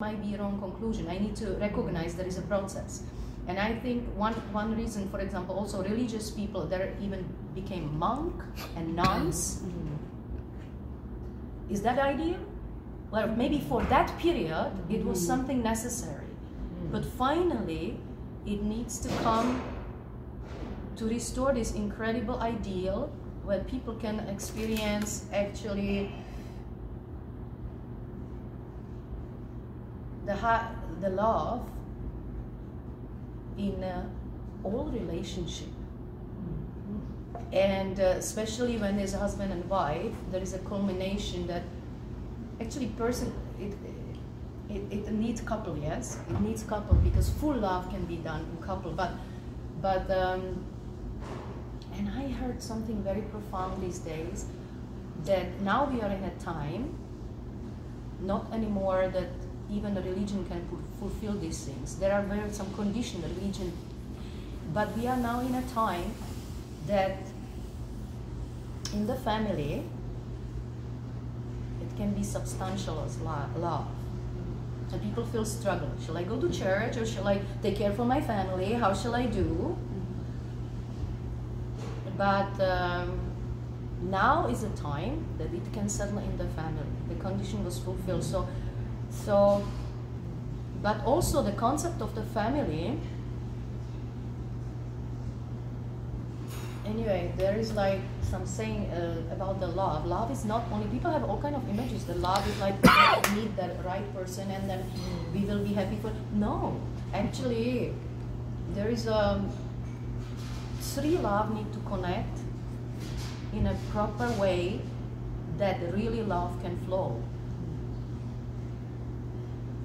might be a wrong conclusion. I need to recognize there is a process. And I think one reason, for example, also religious people, there even became monk and nuns. Is that ideal? Well, maybe for that period, it was something necessary. But finally, it needs to come to restore this incredible ideal where people can experience actually the love in all relationship. And especially when there's a husband and wife, there is a culmination that actually it needs couple, yes? It needs couple because full love can be done in couple. But and I heard something very profound these days, that now we are in a time, not anymore that even a religion can fulfill these things. There are some conditions, religion, but we are now in a time that in the family, it can be substantial as love. And people feel struggle. Shall I go to church or shall I take care for my family? How shall I do? But now is a time that it can settle in the family. The condition was fulfilled. So, but also the concept of the family. Anyway, there is like some saying about the love. Love is not only, people have all kind of images. The love is like meet the right person and then we will be happy for. No, actually, there is three love need to connect in a proper way that really love can flow.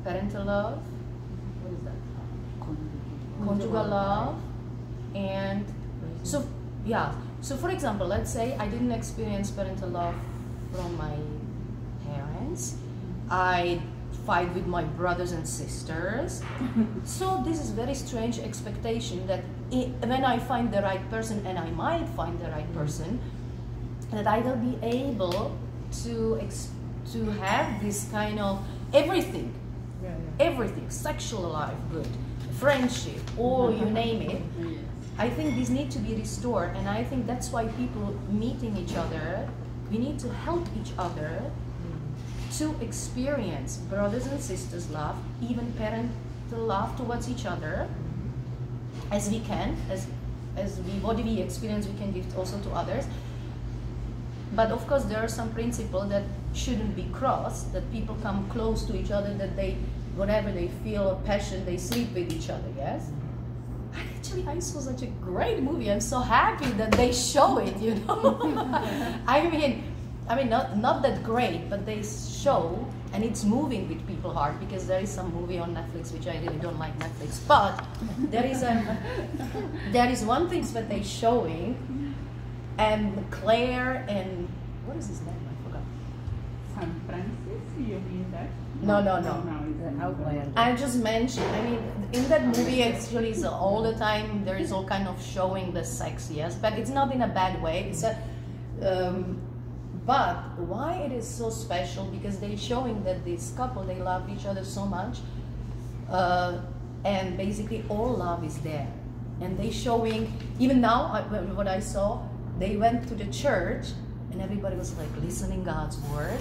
Parental love, what is that? Conjugal love, and so yeah. So for example, let's say I didn't experience parental love from my parents. I fight with my brothers and sisters. So this is very strange expectation that when I find the right person, and I might find the right person, that I will be able to have this kind of everything. Everything, sexual life, good, friendship, or you name it. I think these need to be restored, and I think that's why people meeting each other, we need to help each other to experience brothers and sisters love, even parental love towards each other, as we can, what we experience, we can give also to others. But of course, there are some principles that shouldn't be crossed, that people come close to each other, that they, whatever they feel a passion, they sleep with each other, yes? Actually, I saw such a great movie. I'm so happy that they show it, you know? I mean, not that great, but they show, and it's moving with people's heart, because there is some movie on Netflix, which I really don't like Netflix, but there is one thing that they're showing, and Claire and, what is his name? I forgot. San Francis, you mean that? No. I just mentioned, I mean, in that movie actually is all the time, there is all kind of showing the sex, yes, but it's not in a bad way. It's a, but why it is so special, because they're showing that this couple, they love each other so much, and basically all love is there. And they showing, even now, what I saw, they went to the church, and everybody was like listening God's word,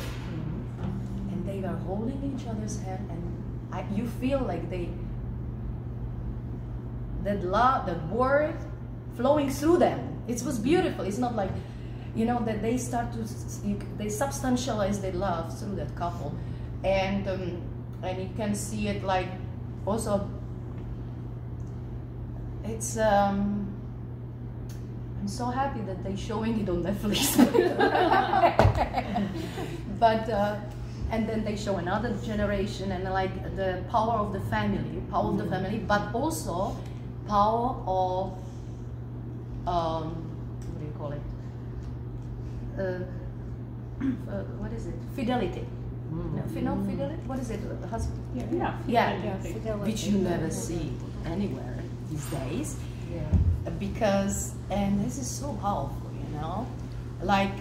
and they were holding each other's hand, and you feel like that love, that word flowing through them. It was beautiful. It's not like, you know, that they start to, they substantialize their love through that couple, and you can see it like also. It's I'm so happy that they're showing it on Netflix. But and then they show another generation, and like the power of the family, but also power of what do you call it? What is it? Fidelity. No, fidelity. What is it? Husband. Yeah. Fidelity. Which you never see anywhere these days. Yeah. Because, and this is so powerful, you know, like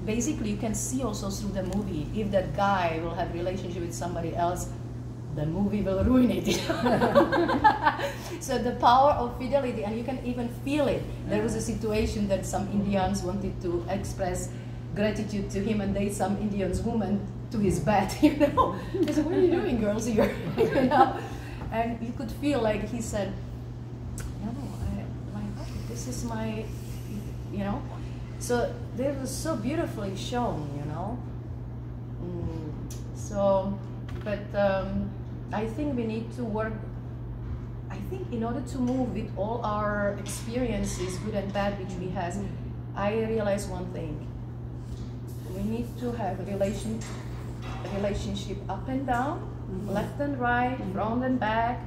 basically you can see also through the movie, if that guy will have relationship with somebody else, the movie will ruin it. So the power of fidelity, and you can even feel it. There was a situation that some Indians wanted to express gratitude to him, and some Indians woman to his bed, you know. They said, "What are you doing, girls, here?" You know, and you could feel like he said, "No, this is my, you know." So it was so beautifully shown, you know. So, but I think we need to work. I think in order to move with all our experiences, good and bad, which we have, I realize one thing. We need to have a relationship up and down, left and right, front and back,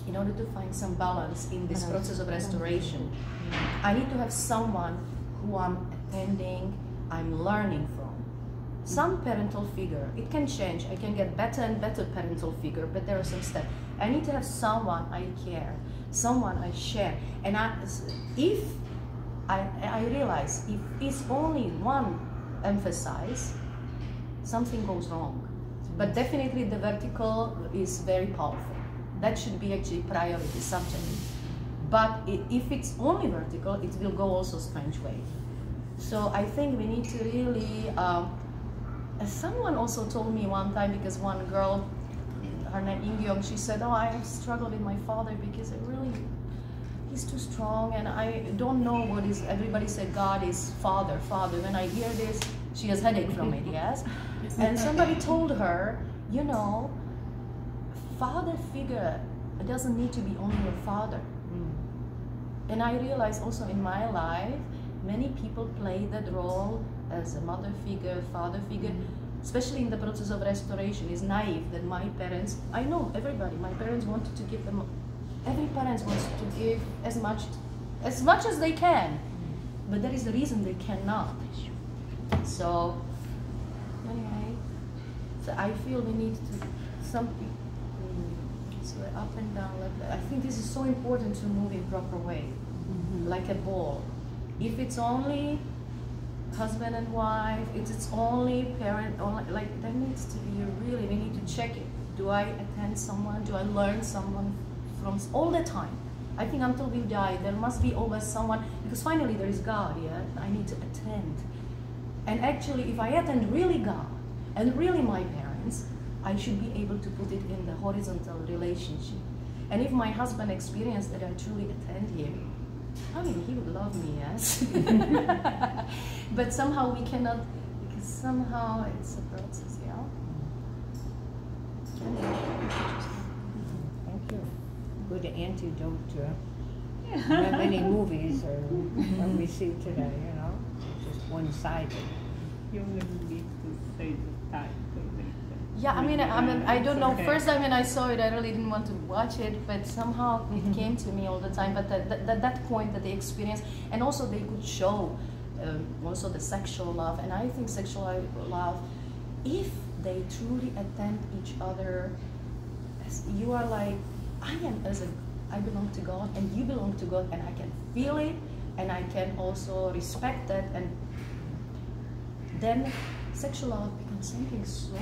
in order to find some balance in this process of restoration. I need to have someone who I'm attending, I'm learning from. Some parental figure, it can change. I can get better and better parental figure, but there are some steps. I need to have someone I care, someone I share. And if I realize if it's only one emphasize, something goes wrong. But definitely the vertical is very powerful. That should be actually priority subject. But if it's only vertical, it will go also strange way. So I think we need to really, someone also told me one time, because one girl, her name Ingyong, she said, "Oh, I struggle with my father because he's too strong, and I don't know what is." Everybody said God is father. When I hear this, she has headache from it, yes. And somebody told her, you know, father figure, it doesn't need to be only your father. And I realized also in my life, many people play that role as a mother figure, father figure, especially in the process of restoration. Is naive that my parents, I know everybody, my parents wanted to give them, every parent wants to give as much as they can, but there is a reason they cannot. So anyway, so I feel we need to, some people, so up and down, I think this is so important to move in proper way, like a ball. If it's only husband and wife, it's only parent, only, like, that needs to be really, we need to check it. Do I attend someone? Do I learn someone from all the time? I think until we die, there must be always someone, because finally there is God, yeah? I need to attend. And actually, if I attend really God and really my parents, I should be able to put it in the horizontal relationship. And if my husband experienced that I truly attend him, I mean, he would love me, yes. But somehow we cannot, because somehow it's a process, yeah? Thank you. Good antidote to many movies or what we see today, you know? It's just one-sided. You will need to say the time. Yeah, I mean, I don't know. First time when I saw it, I really didn't want to watch it, but somehow it came to me all the time. But that point that they experienced, and also they could show also the sexual love. And I think sexual love, if they truly attend each other, as you are like, I belong to God, and you belong to God, and I can feel it, and I can also respect that, and then sexual love becomes something so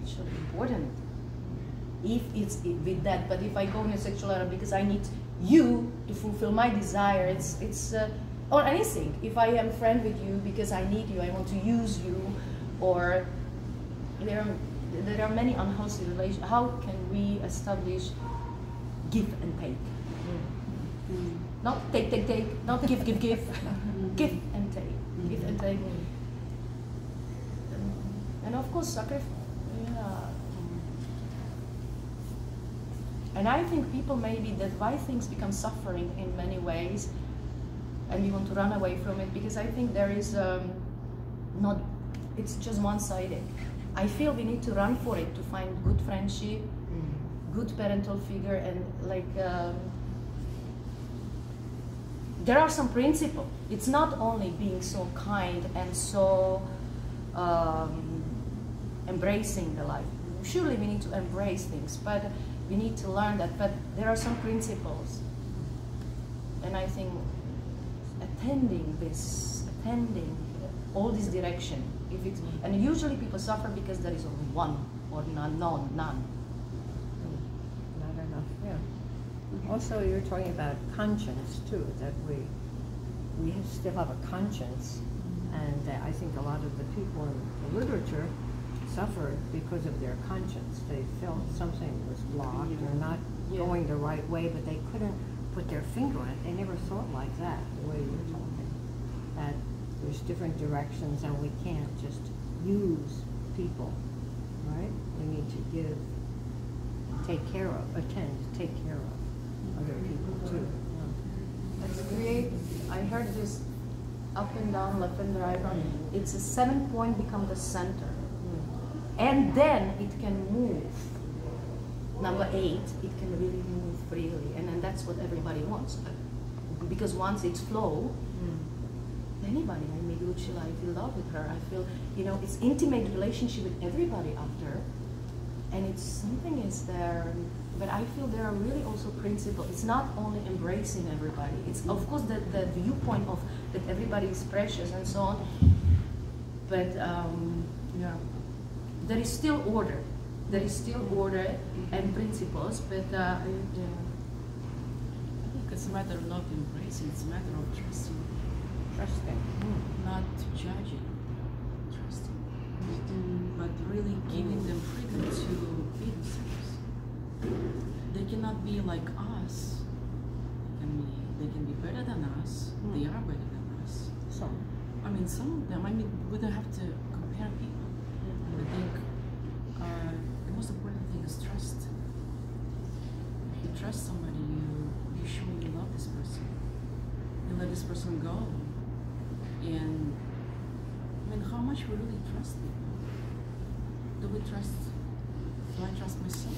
actually important if it's with that. But if I go in a sexual love because I need you to fulfill my desire, it's or anything. If I am friend with you because I need you, I want to use you, or there are many unhealthy relations. How can we establish give and take? Not take, not give, give and take, give and take. And of course, sacrifice. Yeah. And I think people maybe that why things become suffering in many ways, and we want to run away from it, because I think there is not. It's just one-sided. I feel we need to run for it to find good friendship, good parental figure, and like there are some principles. It's not only being so kind and so embracing the life. Surely we need to embrace things, but we need to learn that. But there are some principles, and I think attending all this direction. If it's, and usually people suffer because there is only one or none. Not enough, yeah. Also, you're talking about conscience too, that we still have a conscience, and I think a lot of the people in the literature suffered because of their conscience. They felt something was blocked or not going the right way, but they couldn't put their finger on it. They never thought like that, the way you're talking. That there's different directions and we can't just use people, right? We need to give, take care of, attend, take care of other people too. Let's create, I heard this up and down, left and right. It's a 7-point become the center. And then it can move. Number 8, it can really move freely. And then that's what everybody wants. Because once it's flow, anybody, I meet Lucilla, I feel love with her. I feel, you know, it's intimate relationship with everybody after. And it's something is there, but I feel there are really also principles. It's not only embracing everybody. It's of course the viewpoint of that everybody is precious and so on. But yeah, there is still order. There is still order and principles. But yeah. I think it's a matter of not embracing. It's a matter of trusting. Trusting. Not judging, trusting, but really giving them freedom to be themselves. They cannot be like us. They can be better than us. They are better than us. So, I mean, some of them. I mean, we don't have to compare people. I think the most important thing is trust. If you trust somebody, you show you love this person. You let this person go. And I mean, how much we really trust people? Do I trust myself?